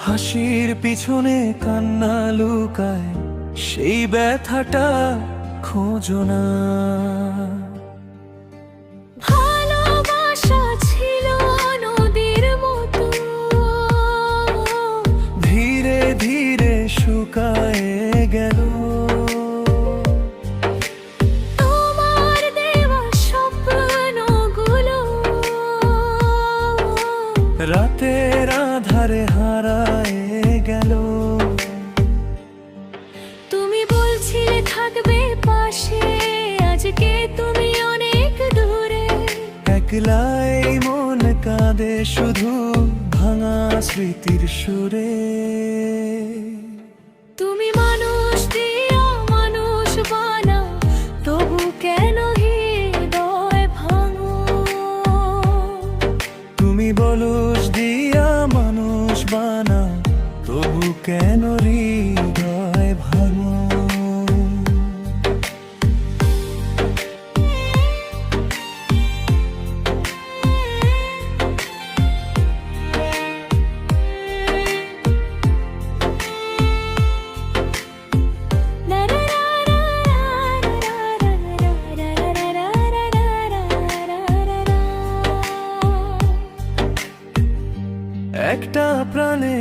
হাসির পিছনে কান্না লুকায়, সেই ব্যথাটা খোঁজো না। ভালোবাসা ছিল নদীর মতো, ধীরে ধীরে শুকায় গেল। তোমার দেওয়া স্বপ্নগুলো রাতের আধারে হারায় গেল। তুমি বলছিলে থাকবে পাশে, আজকে তুমি অনেক দূরে। একলাই মন কাঁদে শুধু ভাঙা স্মৃতির সুরে। তুমি মানুষ দিয়া মানুষ বানাও, তবু কেন হৃদয় ভাঙো? তুমি বলুস দিয়া মানুষ বানাও, তবু কেন হৃদয় ভাঙো? একটা প্রাণে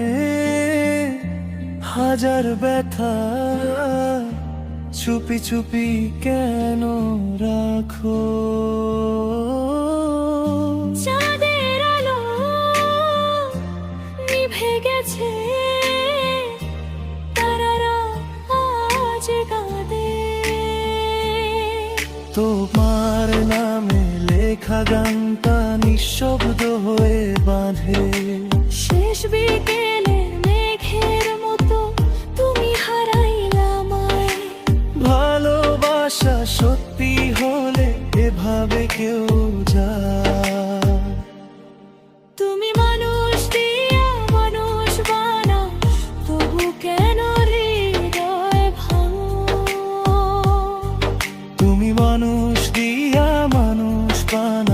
হাজার ব্যথা, চুপি চুপি কেন রাখো? চাঁদের আলো নিভে গেছে, তারারা আজ কাঁদে। তোমার নামে লেখা গানটা নিঃশব্দ হয়ে বাঁধে। শেষ বিকেলের মেঘের মতো তুমি হারাইলা আমায়। ভালোবাসা সত্যি হলে এভাবে কেউ যায়? তুমি মানুষ দিয়া মানুষ বানাও, তবু কেন হৃদয় ভাঙো? তুমি মানুষ দিয়া মানুষ বানাও,